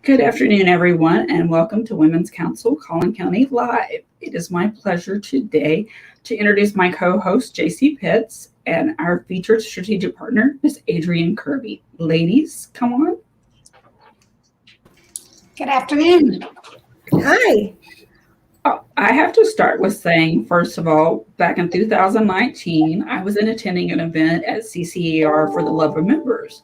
Good afternoon, everyone, and welcome to Women's Council Collin County Live. It is my pleasure today to introduce my co-host, JC Pitts, and our featured strategic partner, Ms. Adrienne Kirby. Ladies, come on. Good afternoon. Hi. I have to start with saying, first of all, back in 2019, I was attending an event at CCER for the Love of Members.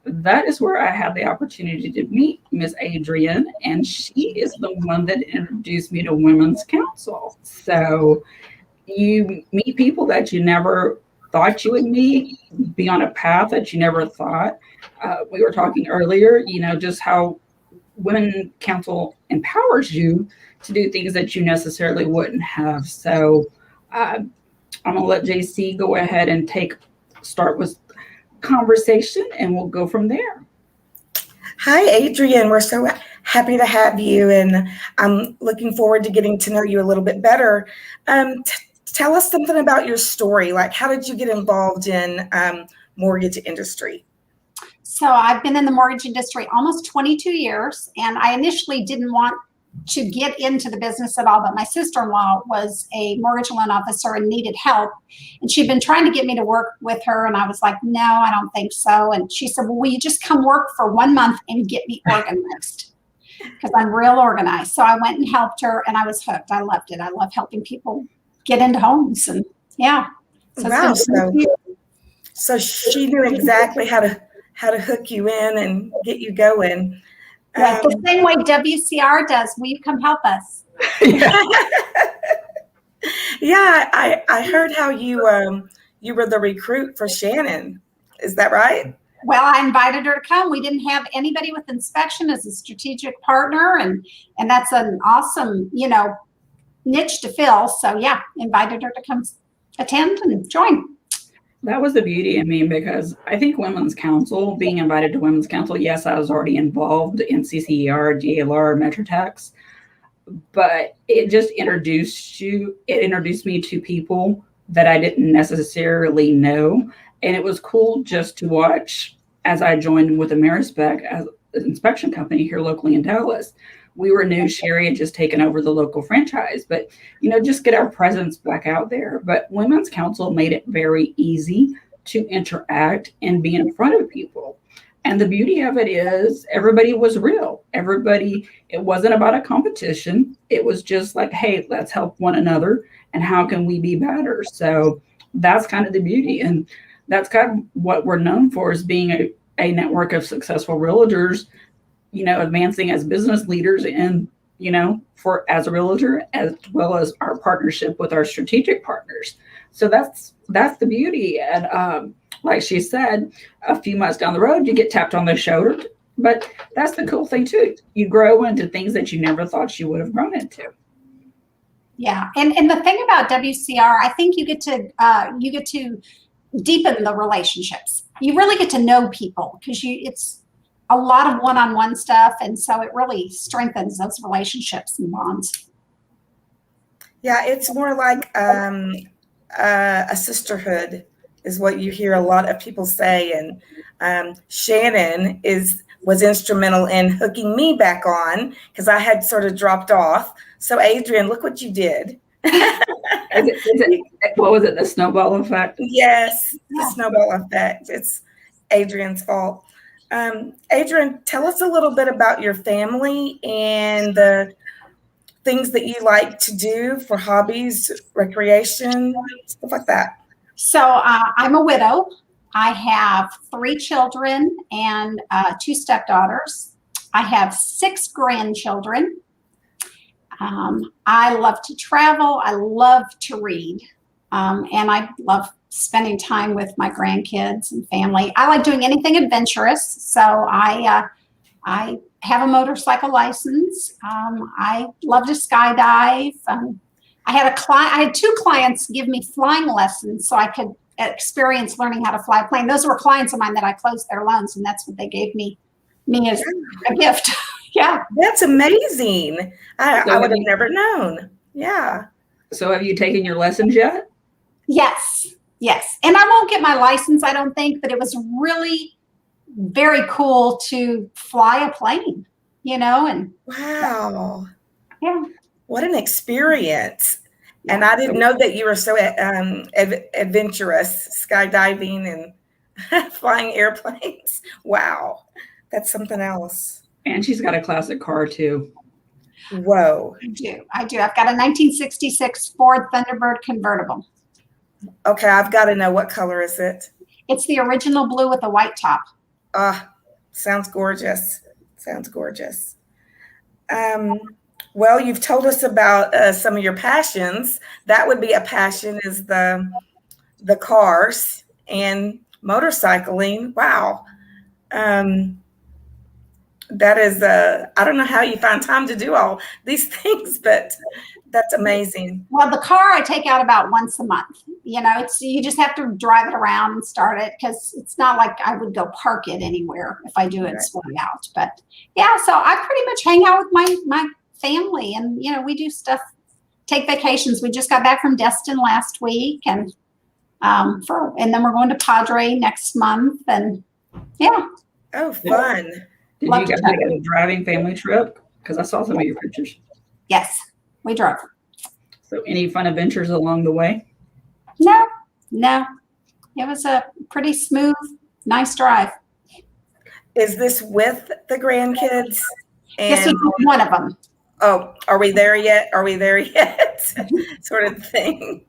That is where I had the opportunity to meet Miss Adrienne, and she is the one that introduced me to Women's Council. So you meet people that you never thought you would meet, be on a path that you never thought. We were talking earlier, just how Women Council empowers you to do things that you necessarily wouldn't have. So I'm going to let JC go ahead and start with conversation, and we'll go from there. Hi, Adrienne. We're so happy to have you, and I'm looking forward to getting to know you a little bit better. Tell us something about your story. Like, how did you get involved in mortgage industry? So I've been in the mortgage industry almost 22 years, and I initially didn't want to get into the business at all, but my sister-in-law was a mortgage loan officer and needed help, and she'd been trying to get me to work with her, and I was like, no, I don't think so. And she said, well, will you just come work for 1 month and get me organized? Because I'm real organized. So I went and helped her, and I was hooked. I loved it. I love helping people get into homes, and yeah. So wow. So she knew exactly how to hook you in and get you going. Like the same way WCR does. Will you come help us? Yeah, I heard how you were the recruit for Shannon. Is that right? Well, I invited her to come. We didn't have anybody with inspection as a strategic partner, and that's an awesome, niche to fill. So yeah, invited her to come attend and join. That was the beauty in me, because I think Women's Council, being invited to Women's Council, yes, I was already involved in CCER, DLR, MetroTax, but it just introduced me to people that I didn't necessarily know. And it was cool just to watch as I joined with Amerispec as an inspection company here locally in Dallas. We were new. Sherry had just taken over the local franchise, but, just get our presence back out there. But Women's Council made it very easy to interact and be in front of people. And the beauty of it is everybody was real. It wasn't about a competition. It was just like, hey, let's help one another. And how can we be better? So that's kind of the beauty. And that's kind of what we're known for, is being a network of successful realtors, advancing as business leaders and, as a realtor, as well as our partnership with our strategic partners. So that's the beauty. And like she said, a few months down the road, you get tapped on the shoulder. But that's the cool thing too. You grow into things that you never thought you would have grown into. Yeah, and the thing about WCR, I think you get to deepen the relationships. You really get to know people, because it's a lot of one-on-one stuff, and so it really strengthens those relationships and bonds. Yeah, it's more like a sisterhood is what you hear a lot of people say. And Shannon was instrumental in hooking me back on, because I had sort of dropped off. So Adrienne, look what you did. What was it? The snowball effect? Yes, the snowball effect. It's Adrienne's fault. Adrienne, tell us a little bit about your family and the things that you like to do for hobbies, recreation, stuff like that. So I'm a widow. I have 3 children and 2 stepdaughters. I have 6 grandchildren. I love to travel. I love to read. And I love spending time with my grandkids and family. I like doing anything adventurous. So I have a motorcycle license. I love to skydive. I had 2 clients give me flying lessons so I could experience learning how to fly a plane. Those were clients of mine that I closed their loans, and that's what they gave me as a gift. Yeah. That's amazing. I would have never known. Yeah. So have you taken your lessons yet? Yes. And I won't get my license, I don't think, but it was really very cool to fly a plane. and Wow. yeah. What an experience. And Yeah. I didn't know that you were so adventurous, skydiving and flying airplanes. Wow. That's something else. And she's got a classic car too. Whoa. I do. I've got a 1966 Ford Thunderbird convertible. Okay, I've got to know, what color is it? It's the original blue with a white top. Sounds gorgeous. Sounds gorgeous. Well, you've told us about some of your passions. That would be a passion, is the cars and motorcycling. Wow. That is, I don't know how you find time to do all these things, but that's amazing. Well, the car I take out about once a month. You just have to drive it around and start it, because it's not like I would go park it anywhere if I do it swing out. But yeah, so I pretty much hang out with my family, and we do stuff, take vacations. We just got back from Destin last week, and then we're going to Padre next month, and yeah. Oh, fun. Did you guys take a driving family trip? Because I saw some of your pictures. Yes, we drove. So any fun adventures along the way? No. It was a pretty smooth, nice drive. Is this with the grandkids? This was one of them. Oh, are we there yet? Are we there yet? Sort of thing.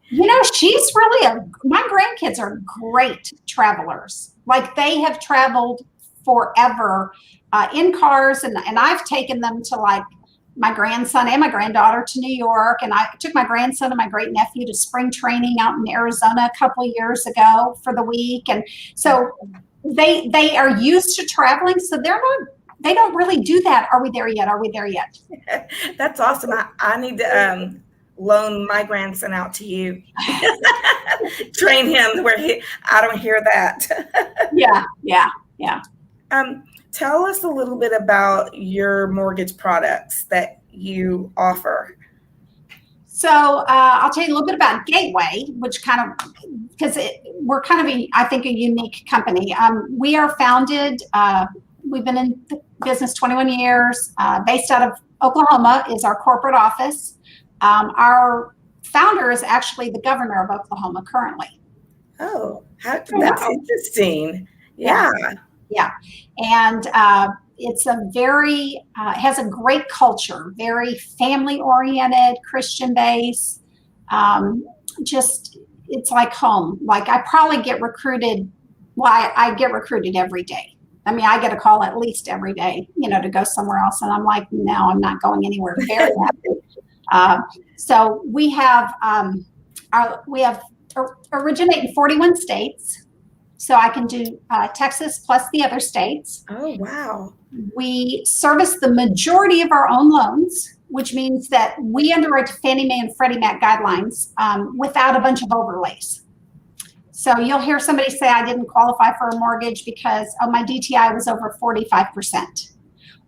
She's really my grandkids are great travelers. Like, they have traveled forever in cars, and I've taken them to, like, my grandson and my granddaughter to New York, and I took my grandson and my great nephew to spring training out in Arizona a couple of years ago for the week, and so they are used to traveling, so they don't really do that. Are we there yet? Are we there yet? That's awesome. I need to loan my grandson out to you. Train him where I don't hear that. Yeah. Tell us a little bit about your mortgage products that you offer. So I'll tell you a little bit about Gateway, which because we're kind of I think a unique company. We are founded, we've been in business 21 years, based out of Oklahoma is our corporate office. Our founder is actually the governor of Oklahoma currently. Oh, that's interesting. Yeah. And it's has a great culture, very family oriented, Christian based. It's like home. Like, I probably get recruited. Well, I get recruited every day. I mean, I get a call at least every day, to go somewhere else. And I'm like, no, I'm not going anywhere. Very happy. So we have originate in 41 states. So I can do Texas plus the other states. Oh, wow. We service the majority of our own loans, which means that we underwrite to Fannie Mae and Freddie Mac guidelines without a bunch of overlays. So you'll hear somebody say, I didn't qualify for a mortgage because my DTI was over 45%,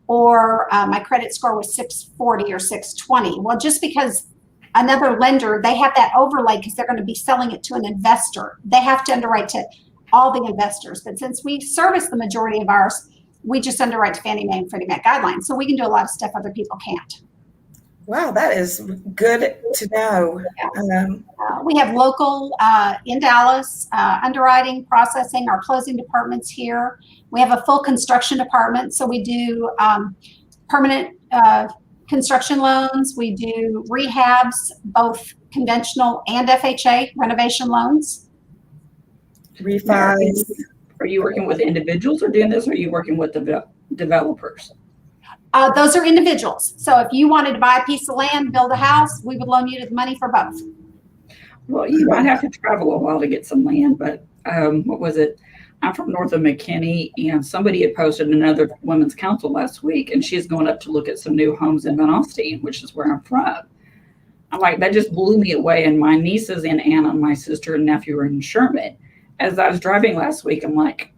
or my credit score was 640 or 620. Well, just because another lender, they have that overlay because they're going to be selling it to an investor. They have to underwrite to all the investors. But since we service the majority of ours, we just underwrite to Fannie Mae and Freddie Mac guidelines. So we can do a lot of stuff other people can't. Wow, that is good to know. We have local in Dallas underwriting, processing, our closing departments here. We have a full construction department. So we do permanent construction loans. We do rehabs, both conventional and FHA renovation loans. Refis. Are you working with individuals or doing this, or are you working with developers? Those are individuals. So if you wanted to buy a piece of land, build a house, we would loan you the money for both. Well, you might have to travel a while to get some land, but what was it? I'm from north of McKinney, and somebody had posted another women's council last week, and she's going up to look at some new homes in Van Alstyne, which is where I'm from. I'm like, that just blew me away. And my nieces in Anna, my sister and nephew are in Sherman. As I was driving last week, I'm like,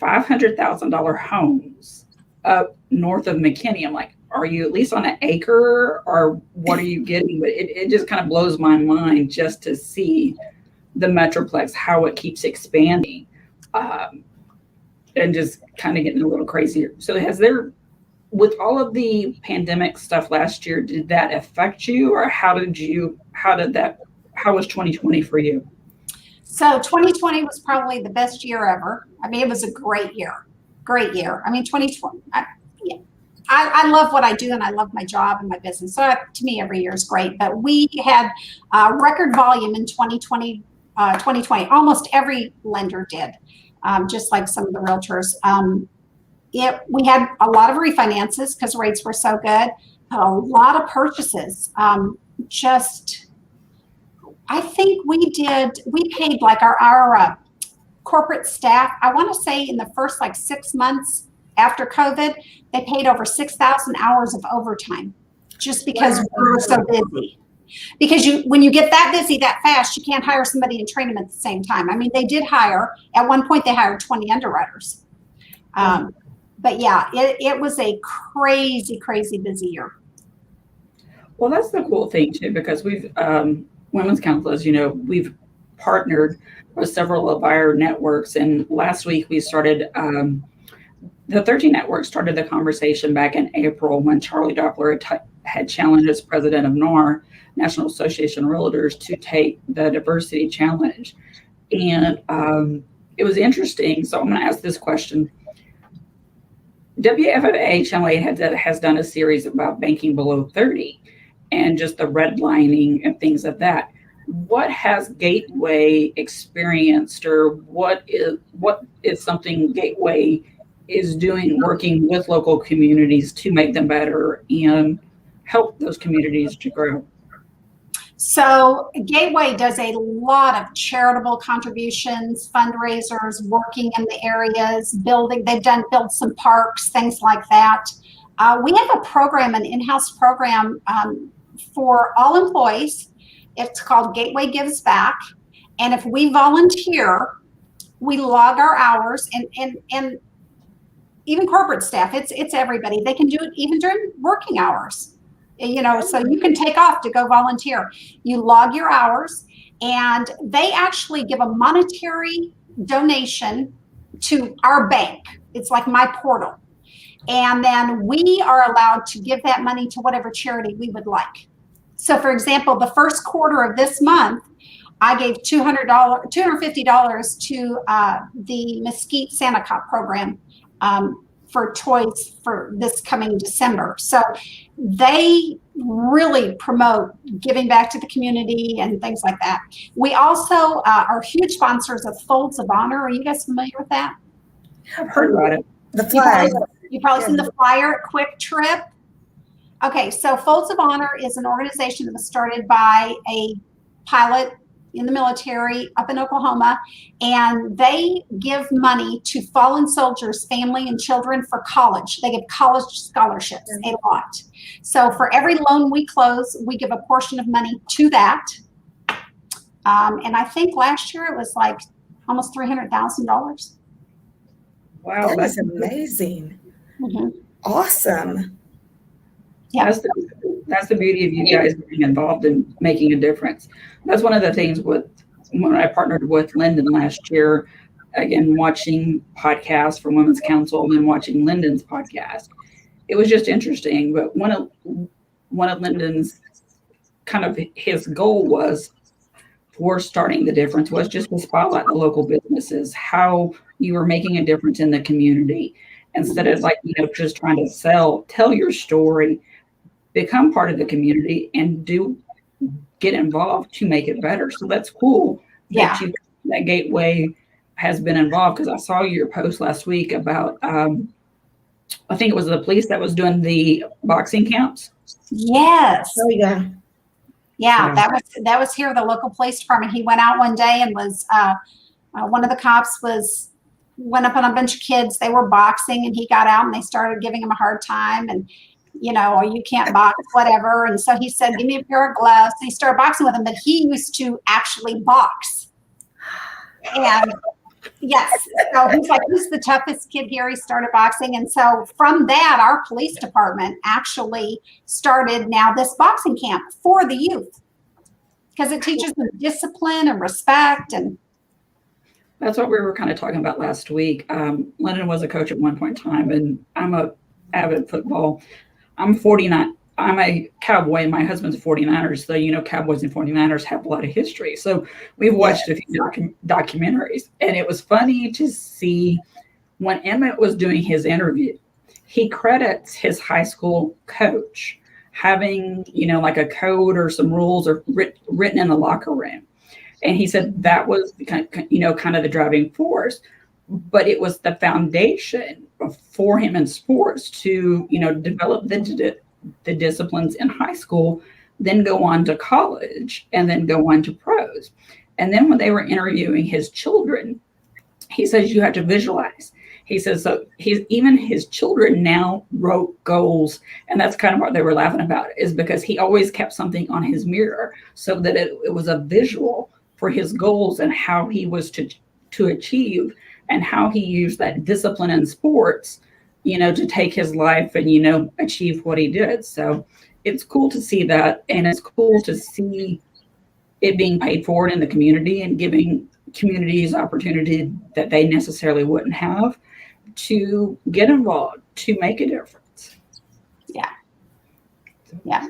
$500,000 homes up north of McKinney. I'm like, are you at least on an acre, or what are you getting? But it just kind of blows my mind just to see the Metroplex, how it keeps expanding, and just kind of getting a little crazier. So has there with all of the pandemic stuff last year, did that affect you, or how was 2020 for you? So 2020 was probably the best year ever. I mean, it was a great year. Great year. I mean, 2020, yeah. I love what I do and I love my job and my business. So to me, every year is great. But we had record volume in 2020. Almost every lender did, just like some of the realtors. We had a lot of refinances because rates were so good, but a lot of purchases. I think we paid like our corporate staff, I want to say in the first like 6 months after COVID, they paid over 6,000 hours of overtime just because we were so busy. Because when you get that busy that fast, you can't hire somebody and train them at the same time. I mean, they did hire, at one point they hired 20 underwriters. But yeah, it was a crazy, crazy busy year. Well, that's the cool thing too, because we've, Women's Council, as you know, we've partnered with several of our networks. And last week we started, the 13 Network started the conversation back in April when Charlie Doppler had challenged as president of NAR, National Association of Realtors, to take the diversity challenge. And it was interesting. So I'm going to ask this question. WFFA Channel 8 has done a series about banking below 30 and just the redlining and things of that. What has Gateway experienced, or what is something Gateway is doing, working with local communities to make them better and help those communities to grow? So Gateway does a lot of charitable contributions, fundraisers, working in the areas, building. They've built some parks, things like that. We have a program, an in-house program for all employees. It's called Gateway Gives Back. And if we volunteer, we log our hours, and even corporate staff, it's everybody. They can do it even during working hours. So you can take off to go volunteer. You log your hours, and they actually give a monetary donation to our bank. It's like my portal. And then we are allowed to give that money to whatever charity we would like. So for example, the first quarter of this month, I gave $250 to the Mesquite Santa Cop program for toys for this coming December. So they really promote giving back to the community and things like that. We also are huge sponsors of Folds of Honor. Are you guys familiar with that? I've heard about it. The flyer. You probably seen the flyer at Quick Trip. Okay, so Folds of Honor is an organization that was started by a pilot in the military up in Oklahoma, and they give money to fallen soldiers' family and children for college. They give college scholarships, a lot. So for every loan we close, we give a portion of money to that. And I think last year it was like almost $300,000. Wow, That's amazing. Mm-hmm. Awesome. Yeah. That's the beauty of you guys being involved in making a difference. That's one of the things when I partnered with Lyndon last year, again, watching podcasts from Women's Council and then watching Lyndon's podcast. It was just interesting. But one of Lyndon's kind of his goal was for starting the difference was just to spotlight the local businesses, how you were making a difference in the community instead of just trying to tell your story. Become part of the community and get involved to make it better. So that's cool that Gateway has been involved, because I saw your post last week about I think it was the police that was doing the boxing camps. Yes. Oh yeah. Yeah, that was here, the local police department. He went out one day and was one of the cops went up on a bunch of kids. They were boxing, and he got out and they started giving him a hard time, and or you can't box, whatever. And so he said, give me a pair of gloves. And he started boxing with him, but he used to actually box. And yes, so he's like, who's the toughest kid here? He started boxing. And so from that, our police department actually started now this boxing camp for the youth, because it teaches them discipline and respect. And that's what we were kind of talking about last week. Lennon was a coach at one point in time, and I'm a avid football. I'm 49. I'm a Cowboy, and my husband's a 49ers. So, Cowboys and 49ers have a lot of history. So we've watched a few documentaries, and it was funny to see when Emmett was doing his interview, he credits his high school coach having, like a code or some rules or written in the locker room. And he said that was, kind of the driving force, but it was the foundation for him in sports to, develop the disciplines in high school, then go on to college and then go on to pros. And then when they were interviewing his children, he says you have to visualize. He says, so even his children now wrote goals. And that's kind of what they were laughing about, is because he always kept something on his mirror so that it was a visual for his goals and how he was to achieve, and how he used that discipline in sports, to take his life and, achieve what he did. So it's cool to see that. And it's cool to see it being paid forward in the community and giving communities opportunity that they necessarily wouldn't have to get involved, to make a difference. Yeah.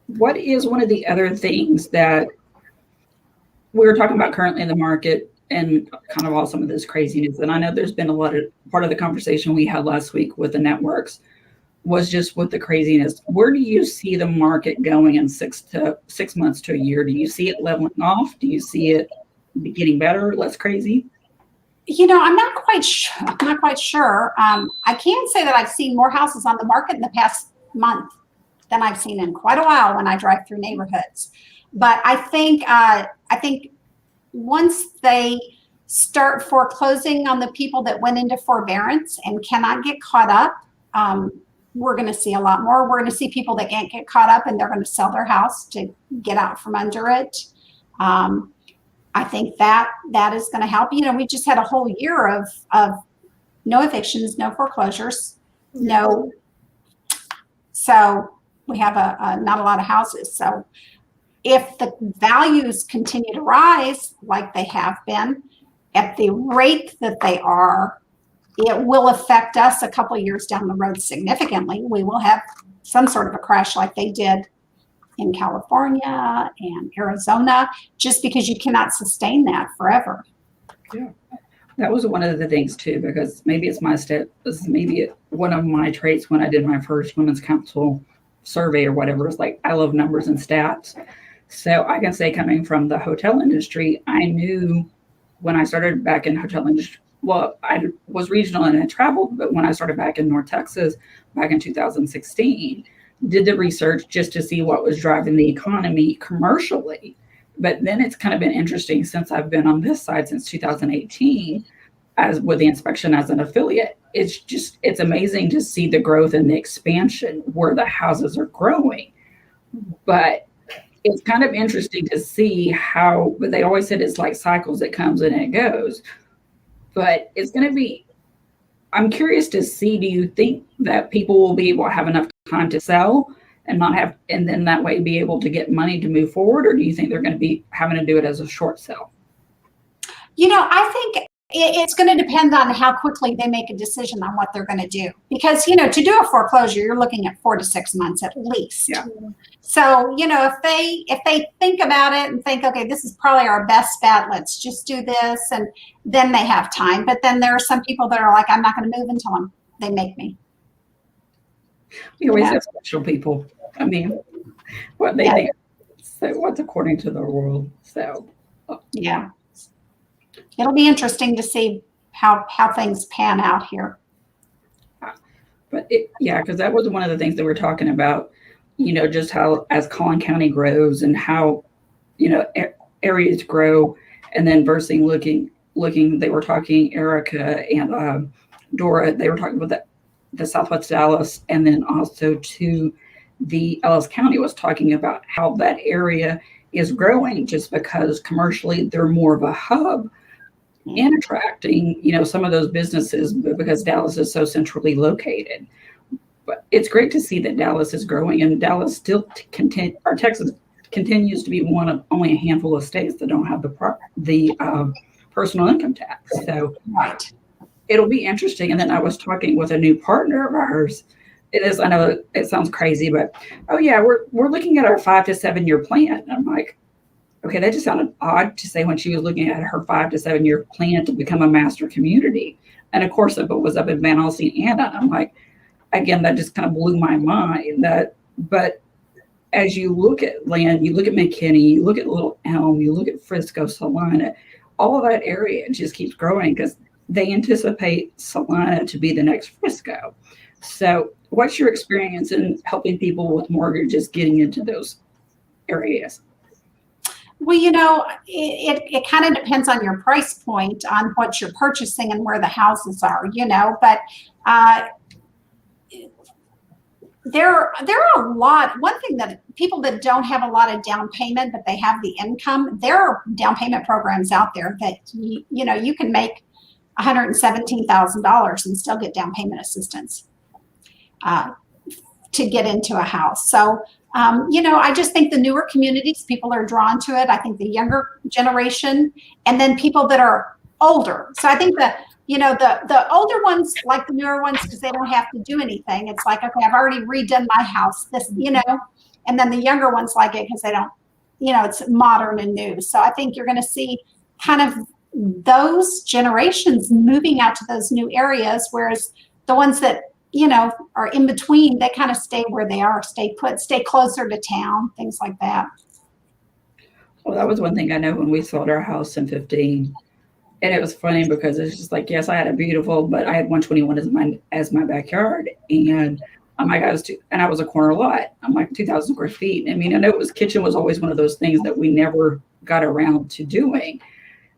What is one of the other things that we're talking about currently in the market and kind of all some of this craziness? And I know there's been part of the conversation we had last week with the networks was just with the craziness. Where do you see the market going in 6 months to a year? Do you see it leveling off? Do you see it getting better, less crazy? I'm not quite sure. I can say that I've seen more houses on the market in the past month than I've seen in quite a while when I drive through neighborhoods. But I think once they start foreclosing on the people that went into forbearance and cannot get caught up, we're going to see a lot more. We're going to see people that can't get caught up and they're going to sell their house to get out from under it. I think that is going to help. We just had a whole year of no evictions, no foreclosures, no. So we have not a lot of houses. So if the values continue to rise like they have been at the rate that they are, it will affect us a couple of years down the road significantly. We will have some sort of a crash like they did in California and Arizona, just because you cannot sustain that forever. Yeah, that was one of the things too, because maybe it's maybe one of my traits when I did my first women's council survey or whatever, is like, I love numbers and stats. So I can say, coming from the hotel industry, I knew when I started back in hotel industry, well, I was regional and I traveled, but when I started back in North Texas back in 2016, did the research just to see what was driving the economy commercially. But then it's kind of been interesting since I've been on this side since 2018, as with the inspection as an affiliate. It's amazing to see the growth and the expansion where the houses are growing. But it's kind of interesting to see how, but they always said it's like cycles, it comes and it goes. But it's going to be, I'm curious to see, do you think that people will be able to have enough time to sell and not have, and then that way be able to get money to move forward? Or do you think they're going to be having to do it as a short sell? I think it's going to depend on how quickly they make a decision on what they're going to do. Because, to do a foreclosure, you're looking at 4 to 6 months at least. Yeah. So, if they think about it and think, okay, this is probably our best bet, let's just do this. And then they have time. But then there are some people that are like, I'm not going to move until they make me. We always have special people. I mean, what they think. So what's according to the world. So. Yeah. It'll be interesting to see how things pan out here. But because that was one of the things that we're talking about, just how as Collin County grows and how, areas grow, and then versus looking, they were talking, Erica and Dora, they were talking about the Southwest Dallas, and then also to the Ellis County was talking about how that area is growing just because commercially they're more of a hub in attracting, some of those businesses because Dallas is so centrally located. But it's great to see that Dallas is growing, and Dallas still Texas continues to be one of only a handful of states that don't have the personal income tax. So right. it'll be interesting. And then I was talking with a new partner of ours. It is, I know it sounds crazy, but oh yeah, we're looking at our 5 to 7 year plan. And I'm like, okay, that just sounded odd to say when she was looking at her 5 to 7 year plan to become a master community. And of course, if it was up in Van Alstyne, Anna, I'm like, again, that just kind of blew my mind. But as you look at land, you look at McKinney, you look at Little Elm, you look at Frisco, Salina, all of that area just keeps growing because they anticipate Salina to be the next Frisco. So, what's your experience in helping people with mortgages getting into those areas? Well, it kind of depends on your price point, on what you're purchasing and where the houses are, but uh, there are a lot. One thing that people that don't have a lot of down payment, but they have the income, there are down payment programs out there that, you can make $117,000 and still get down payment assistance to get into a house. So, I just think the newer communities, people are drawn to it. I think the younger generation, and then people that are older. So I think the older ones like the newer ones because they don't have to do anything. It's like, okay, I've already redone my house. And then the younger ones like it because they don't, it's modern and new. So I think you're going to see kind of those generations moving out to those new areas, whereas the ones that are in between, they kind of stay where they are, stay put, stay closer to town, things like that. Well, that was one thing I know when we sold our house in 15. And it was funny because it's just like, yes, I had a beautiful, but I had 121 as my backyard. And I'm like, and I was a corner lot. I'm like 2,000 square feet. I mean, I know kitchen was always one of those things that we never got around to doing.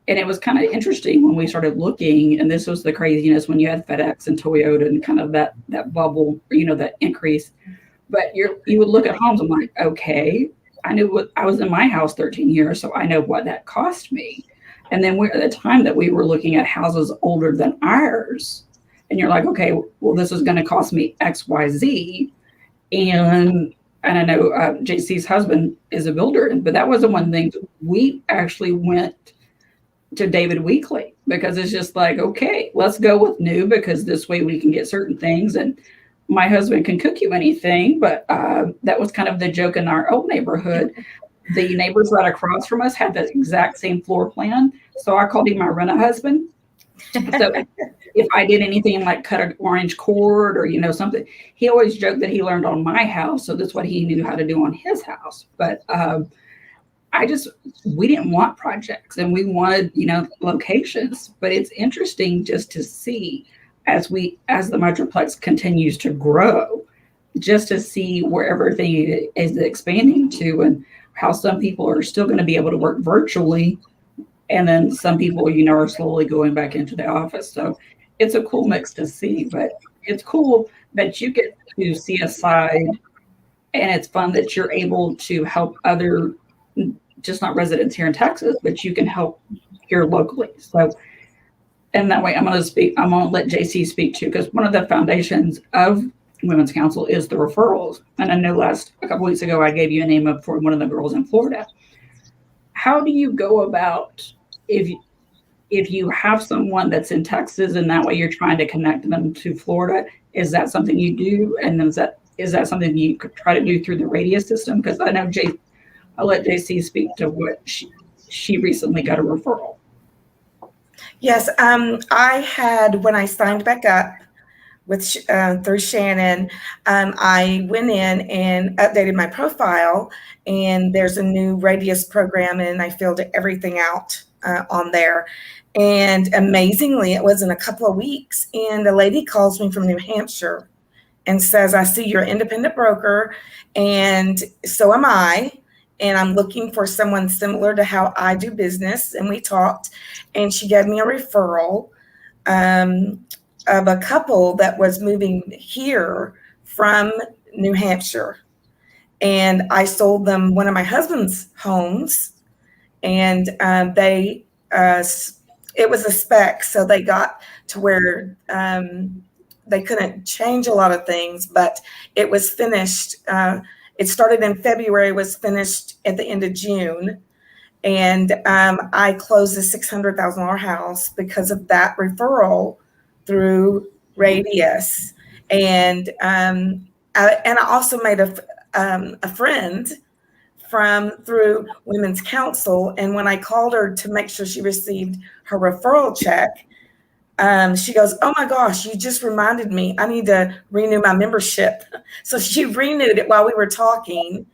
And it was kind of interesting when we started looking, and this was the craziness when you had FedEx and Toyota and kind of that bubble, that increase. But you would look at homes. I'm like, okay, I knew I was in my house 13 years, so I know what that cost me. And then we're at the time that we were looking at houses older than ours, and you're like, okay, well, this is going to cost me X, Y, Z, and I know JC's husband is a builder, but that wasn't one thing. We actually went to David Weekley because it's just like, okay, let's go with new because this way we can get certain things. And my husband can cook you anything, but that was kind of the joke in our old neighborhood. The neighbors right across from us had the exact same floor plan. So I called him my rent-a-husband. So if I did anything like cut an orange cord or, something, he always joked that he learned on my house. So that's what he knew how to do on his house. But we didn't want projects and we wanted, locations, but it's interesting just to see as the Metroplex continues to grow, just to see where everything is expanding to and how some people are still going to be able to work virtually. And then some people, are slowly going back into the office. So it's a cool mix to see, but it's cool that you get to see a side and it's fun that you're able to help other just not residents here in Texas, but you can help here locally. So, and that way I'm going to let JC speak too, because one of the foundations of Women's Council is the referrals. And I know a couple weeks ago, I gave you a name for one of the girls in Florida. How do you go about if you have someone that's in Texas and that way you're trying to connect them to Florida? Is that something you do? And is that something you could try to do through the radius system? Because I know I'll let JC speak to what she recently got a referral. Yes, I had, when I signed back up through Shannon, I went in and updated my profile, and there's a new radius program, and I filled everything out on there. And amazingly, it was in a couple of weeks, and a lady calls me from New Hampshire and says, I see you're an independent broker, and so am I. And I'm looking for someone similar to how I do business. And we talked, and she gave me a referral of a couple that was moving here from New Hampshire. And I sold them one of my husband's homes, and it was a spec. So they got to where they couldn't change a lot of things, but it was finished. It started in February, was finished at the end of June. And I closed a $600,000 house because of that referral through Radius, and I also made a friend through Women's Council. And when I called her to make sure she received her referral check, she goes, "Oh my gosh, you just reminded me. I need to renew my membership." So she renewed it while we were talking.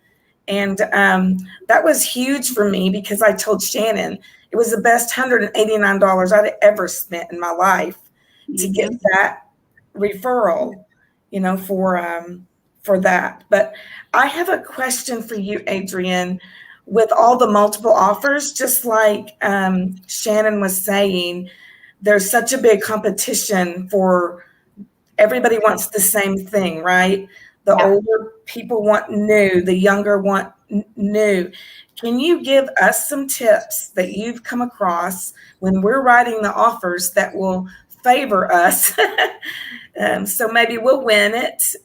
And that was huge for me because I told Shannon it was the best $189 I'd ever spent in my life to get that referral, for that. But I have a question for you, Adrienne. With all the multiple offers, just like Shannon was saying, there's such a big competition for everybody wants the same thing, right? The older people want new, the younger want new. Can you give us some tips that you've come across when we're writing the offers that will favor us? So maybe we'll win it.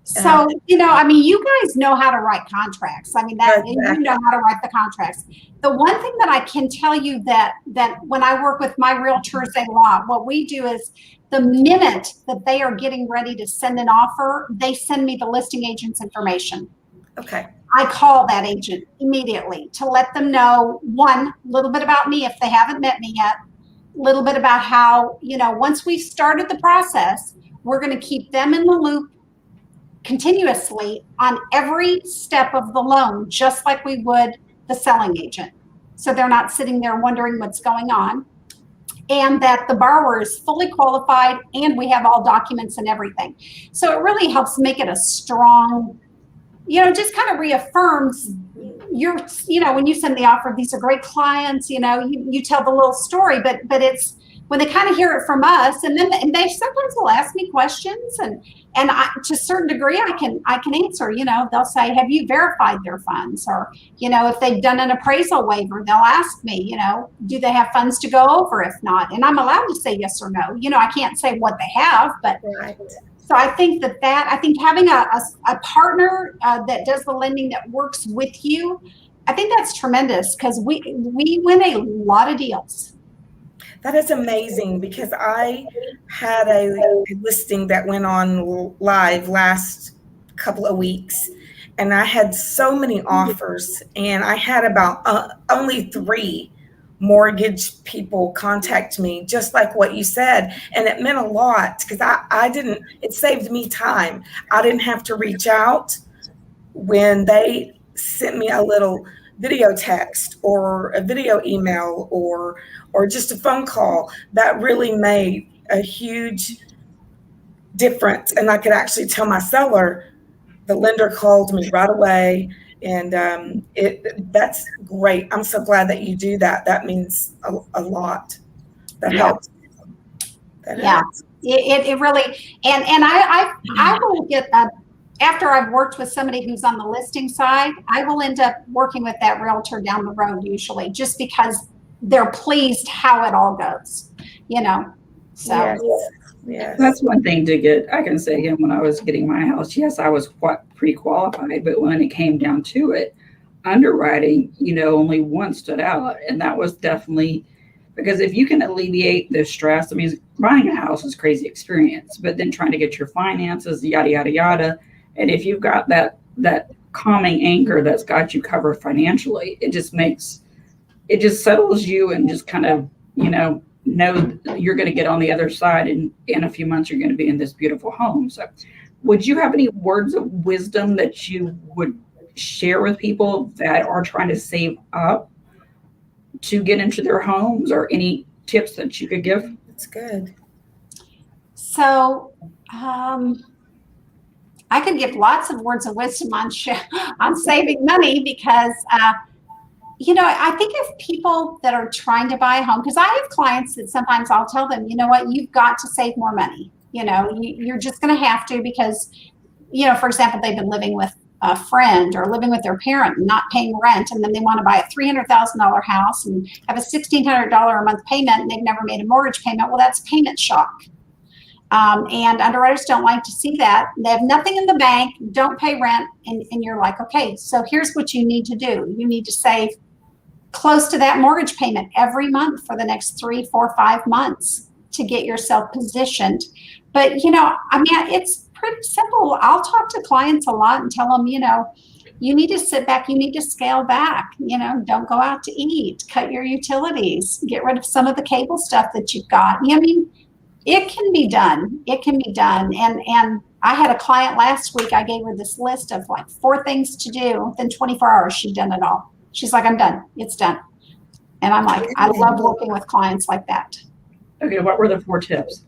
So, I mean, you guys know how to write contracts. I mean, Exactly. you know how to write the contracts. The one thing that I can tell you that when I work with my realtors a lot, what we do is the minute that they are getting ready to send an offer, they send me the listing agent's information. Okay. I call that agent immediately to let them know, one, a little bit about me if they haven't met me yet, a little bit about how, once we've started the process, we're going to keep them in the loop continuously on every step of the loan, just like we would the selling agent. So they're not sitting there wondering what's going on, and that the borrower is fully qualified and we have all documents and everything. So it really helps make it a strong, just kind of reaffirms when you send the offer, these are great clients, you tell the little story, but it's when they kind of hear it from us, and they sometimes will ask me questions, and I, to a certain degree, I can answer. They'll say, "Have you verified their funds?" Or if they've done an appraisal waiver, they'll ask me, do they have funds to go over? If not, and I'm allowed to say yes or no. I can't say what they have, but. Right. So I think I think having a partner that does the lending that works with you, I think that's tremendous because we win a lot of deals. That is amazing because I had a listing that went on live last couple of weeks, and I had so many offers, and I had about only 3 mortgage people contact me, just like what you said. And it meant a lot because it saved me time. I didn't have to reach out when they sent me a little video text or a video email or just a phone call. That really made a huge difference. And I could actually tell my seller, the lender called me right away. And that's great. I'm so glad that you do that. That means a lot. That helps. That helps. It really, and I will get after I've worked with somebody who's on the listing side, I will end up working with that realtor down the road usually, just because they're pleased how it all goes, So Yes. That's one thing to get. I can say again, when I was getting my house, yes, I was pre-qualified, but when it came down to it, underwriting, only one stood out, and that was definitely because if you can alleviate the stress, I mean, buying a house is a crazy experience, but then trying to get your finances, yada yada yada, and if you've got that calming anchor that's got you covered financially, it just settles you and just kind of know you're going to get on the other side, and in a few months you're going to be in this beautiful home. So would you have any words of wisdom that you would share with people that are trying to save up to get into their homes, or any tips that you could give? That's good. So I could give lots of words of wisdom on saving money because I think of people that are trying to buy a home, because I have clients that sometimes I'll tell them, you've got to save more money. You're just going to have to, because, for example, they've been living with a friend or living with their parent and not paying rent, and then they want to buy a $300,000 house and have a $1,600 a month payment, and they've never made a mortgage payment. Well, that's payment shock. And underwriters don't like to see that. They have nothing in the bank, don't pay rent, and you're like, okay, so here's what you need to do. You need to save close to that mortgage payment every month for the next 3, 4, 5 months. to get yourself positioned. But, you know, I mean, it's pretty simple. I'll talk to clients a lot and tell them, you know, you need to sit back, you need to scale back, you know, don't go out to eat, cut your utilities, get rid of some of the cable stuff that you've got. I mean, it can be done. It can be done. And I had a client last week, I gave her this list of like 4 things to do. Within 24 hours, she'd done it all. She's like, I'm done. It's done. And I'm like, I love working with clients like that. Okay, what were the 4 tips?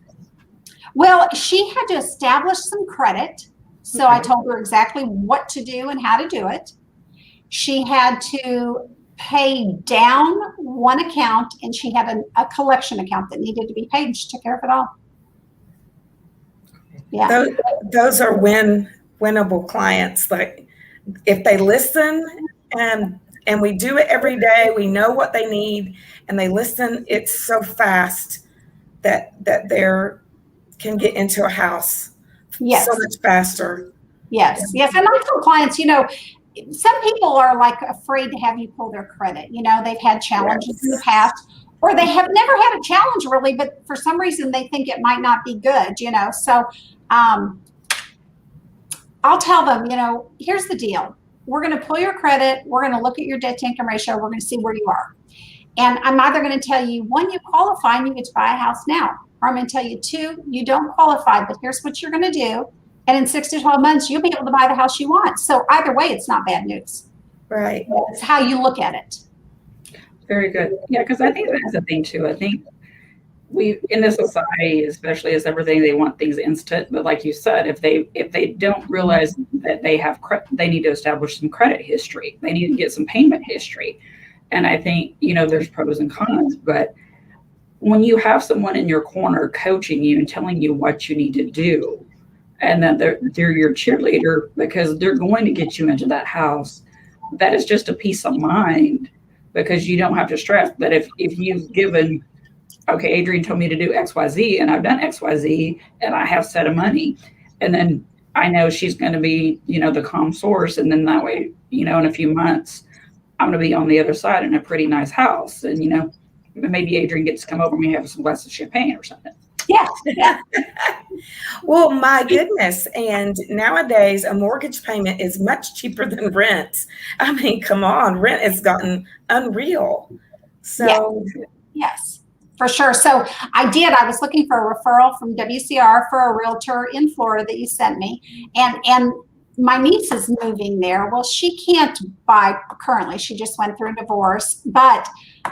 Well, she had to establish some credit. So I told her exactly what to do and how to do it. She had to pay down one account, and she had a collection account that needed to be paid, and she took care of it all. Yeah. Those are winnable clients. Like if they listen and we do it every day, we know what they need, and they listen, it's so fast that they're can get into a house so much faster. Yes. And I tell clients, you know, some people are like afraid to have you pull their credit. You know, they've had challenges in the past, or they have never had a challenge really, but for some reason they think it might not be good, you know. So I'll tell them, you know, here's the deal. We're going to pull your credit. We're going to look at your debt to income ratio. We're going to see where you are. And I'm either going to tell you, 1, you qualify and you get to buy a house now. Or I'm going to tell you, 2, you don't qualify, but here's what you're going to do. And in 6 to 12 months, you'll be able to buy the house you want. So either way, it's not bad news. Right. It's how you look at it. Very good. Yeah, because I think that's the thing too. I think we in this society, especially as everything, they want things instant. But like you said, if they don't realize that they need to establish some credit history. They need to get some payment history. And I think, you know, there's pros and cons, but when you have someone in your corner coaching you and telling you what you need to do, and then they're your cheerleader because they're going to get you into that house, that is just a peace of mind, because you don't have to stress that if you've given, okay, Adrienne told me to do XYZ and I've done XYZ and I have set of money, and then I know she's going to be, you know, the calm source. And then that way, you know, in a few months, I'm going to be on the other side in a pretty nice house. And, you know, maybe Adrienne gets to come over and we have some glass of champagne or something. Yeah. Well, my goodness. And nowadays, a mortgage payment is much cheaper than rent. I mean, come on, rent has gotten unreal. So, yes, for sure. So I was looking for a referral from WCR for a realtor in Florida that you sent me. And my niece is moving there. Well, she can't buy currently. She just went through a divorce. But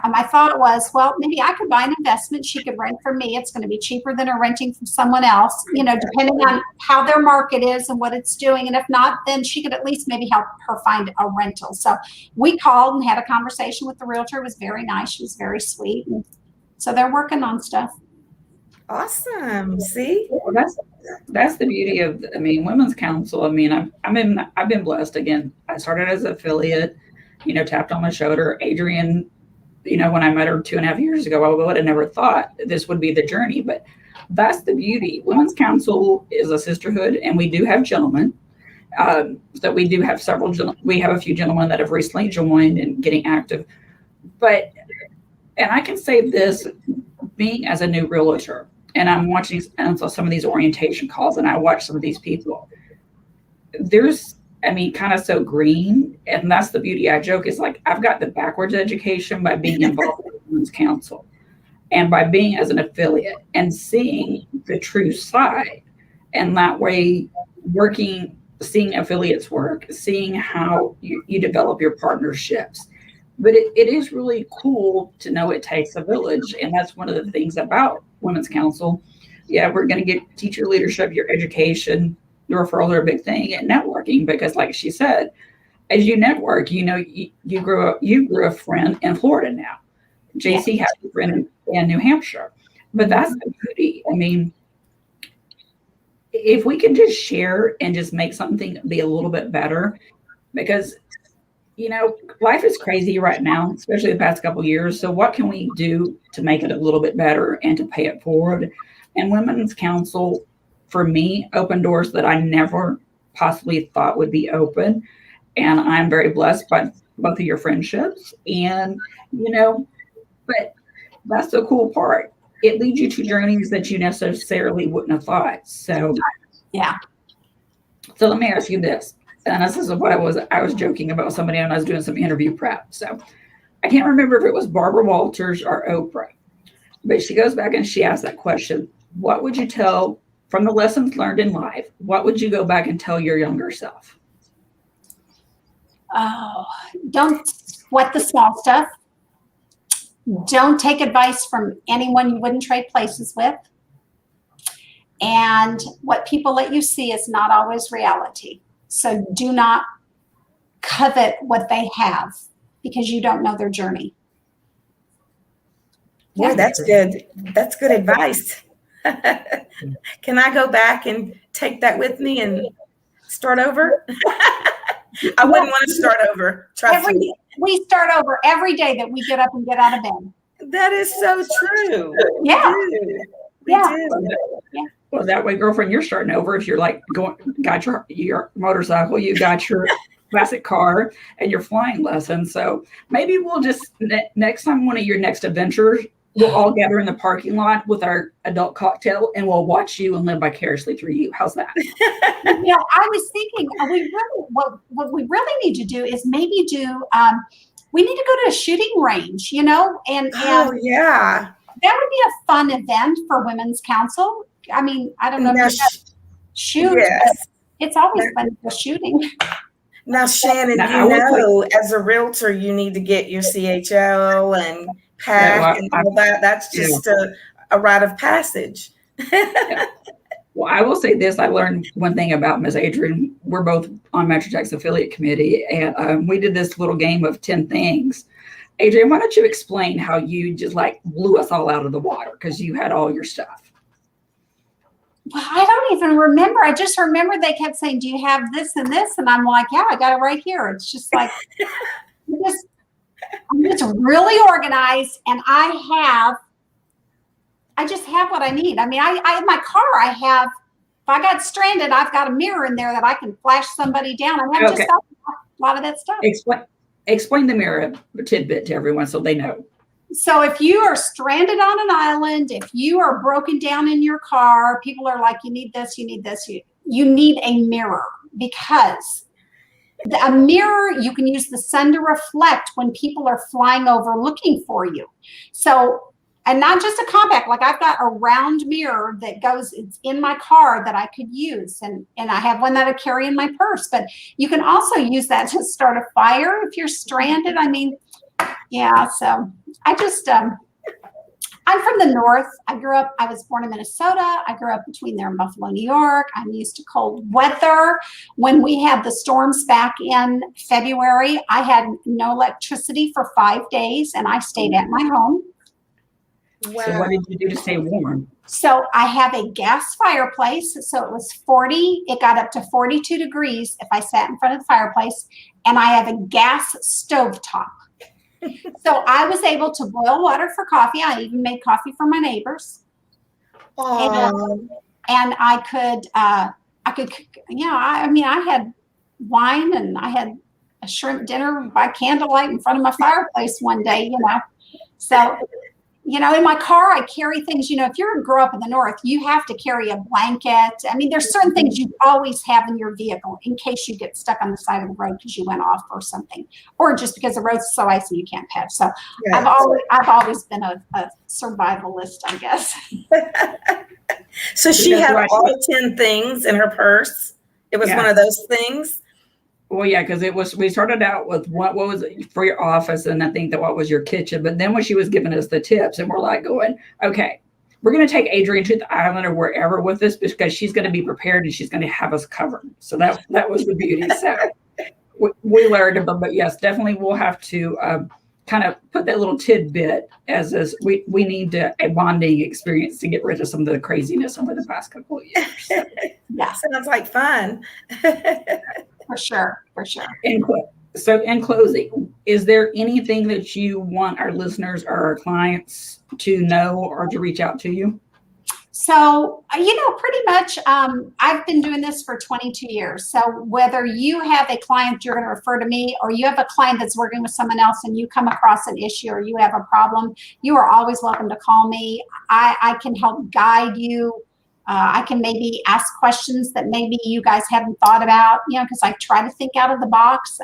my thought was, well, maybe I could buy an investment. She could rent from me. It's going to be cheaper than her renting from someone else, you know, depending on how their market is and what it's doing. And if not, then she could at least maybe help her find a rental. So we called and had a conversation with the realtor. It was very nice. She was very sweet. And so they're working on stuff. Awesome. See? Well, that's the beauty of, I mean, Women's Council. I mean, I've been blessed. Again, I started as an affiliate, you know, tapped on my shoulder. Adrienne, you know, when I met her 2.5 years ago, I would have never thought this would be the journey, but that's the beauty. Women's Council is a sisterhood, and we do have gentlemen. So we do have we have a few gentlemen that have recently joined and getting active. But, and I can say this, being as a new realtor, and I'm watching some of these orientation calls, and I watch some of these people, kind of so green. And that's the beauty. I joke, it's like I've got the backwards education by being involved with Women's Council and by being as an affiliate and seeing the true side. And that way, seeing affiliates work, seeing how you develop your partnerships. But it is really cool to know it takes a village. And that's one of the things about Women's Council. Yeah, we're going to teach your leadership, your education. The referrals are a big thing, and networking, because like she said, as you network, you know, you grew a friend in Florida now. JC has a friend in New Hampshire. But that's the beauty. I mean, if we can just share and just make something be a little bit better, because, you know, life is crazy right now, especially the past couple of years. So what can we do to make it a little bit better and to pay it forward? And Women's Council, for me, opened doors that I never possibly thought would be open. And I'm very blessed by both of your friendships. And, you know, but that's the cool part. it leads you to journeys that you necessarily wouldn't have thought. So Yeah. So let me ask you this. And this is what I was joking about somebody when I was doing some interview prep. So I can't remember if it was Barbara Walters or Oprah, but she goes back and she asks that question. What would you tell from the lessons learned in life? What would you go back and tell your younger self? Oh, don't sweat the small stuff. Don't take advice from anyone you wouldn't trade places with. And what people let you see is not always reality. So do not covet what they have because you don't know their journey. Boy, that's good. That's good advice. Can I go back and take that with me and start over? I wouldn't want to start over. Trust me. We start over every day that we get up and get out of bed. That is so true. Yeah. We do. Yeah. Well, that way, girlfriend, you're starting over. If you're like got your motorcycle, you got your classic car, and your flying lesson. So maybe we'll just next time, one of your next adventures, we'll all gather in the parking lot with our adult cocktail, and we'll watch you and live vicariously through you. How's that? Yeah, I was thinking what we really need to do is maybe do. We need to go to a shooting range, and yeah, that would be a fun event for Women's Council. I mean, I don't know if you have shoot. Yes. It's always fun for shooting. Now, Shannon, as a realtor, you need to get your CHO and PAC and all that. That's just a rite of passage. Yeah. Well, I will say this. I learned one thing about Ms. Adrian. We're both on MetroTech's affiliate committee, and we did this little game of 10 things. Adrian, why don't you explain how you just like blew us all out of the water because you had all your stuff? Well, I don't even remember. I just remember they kept saying, do you have this and this? And I'm like, yeah, I got it right here. It's just like, I'm just really organized, and I just have what I need. I mean, I in my car, if I got stranded, I've got a mirror in there that I can flash somebody down. I have just got a lot of that stuff. Explain the mirror tidbit to everyone so they know. So if you are stranded on an island, if you are broken down in your car, people are like, you need this, you need this. You need a mirror, because a mirror, you can use the sun to reflect when people are flying over looking for you. So, and not just a compact, like I've got a round mirror that it's in my car that I could use. And I have one that I carry in my purse, but you can also use that to start a fire if you're stranded. I mean, yeah, so I just, I'm from the North. I was born in Minnesota. I grew up between there and Buffalo, New York. I'm used to cold weather. When we had the storms back in February, I had no electricity for 5 days, and I stayed at my home. Wow. So what did you do to stay warm? So I have a gas fireplace. So it was 40. It got up to 42 degrees if I sat in front of the fireplace, and I have a gas stovetop. So I was able to boil water for coffee. I even made coffee for my neighbors. And I could, I had wine, and I had a shrimp dinner by candlelight in front of my fireplace one day, So, in my car, I carry things, if you're grow up in the North, you have to carry a blanket. I mean, there's certain things you always have in your vehicle in case you get stuck on the side of the road because you went off or something, or just because the road's so icy you can't pass. So yes. I've always been a survivalist, I guess. So she had all 10 things in her purse. It was one of those things. Well, yeah, because we started out with what was it for your office, and I think that what was your kitchen. But then when she was giving us the tips, and we're like going, okay, we're going to take Adrian to the island or wherever with us because she's going to be prepared and she's going to have us covered. So that was the beauty. So we learned about, but yes, definitely we'll have to kind of put that little tidbit as we need a bonding experience to get rid of some of the craziness over the past couple of years. So, yeah, sounds like fun. For sure. So in closing, is there anything that you want our listeners or our clients to know or to reach out to you? So, pretty much, I've been doing this for 22 years. So whether you have a client you're going to refer to me, or you have a client that's working with someone else and you come across an issue or you have a problem, you are always welcome to call me. I can help guide you. I can maybe ask questions that maybe you guys haven't thought about, because I try to think out of the box.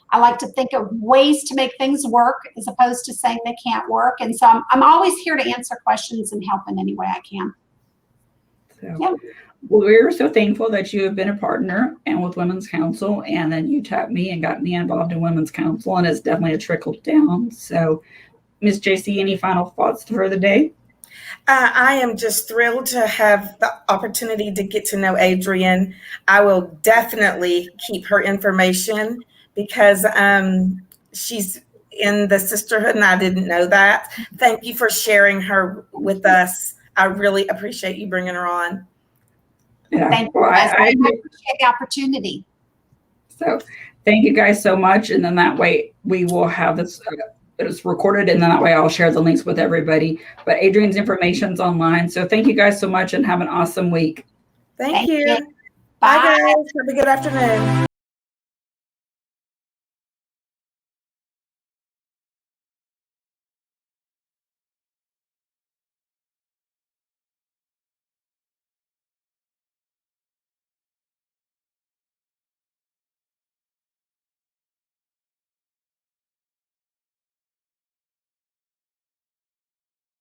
I like to think of ways to make things work as opposed to saying they can't work. And so I'm always here to answer questions and help in any way I can. So, yeah. Well, we're so thankful that you have been a partner and with Women's Council, and then you tapped me and got me involved in Women's Council, and it's definitely a trickle down. So, Ms. JC, any final thoughts for the day? I am just thrilled to have the opportunity to get to know Adrienne. I will definitely keep her information because she's in the sisterhood and I didn't know that. Thank you for sharing her with us. I really appreciate you bringing her on. Yeah. Thank you. I appreciate the opportunity. So thank you guys so much. And then that way we will have this it's recorded, and then that way I'll share the links with everybody. But Adrienne's information's online. So thank you guys so much and have an awesome week. Thank you. Bye. Bye guys. Have a good afternoon.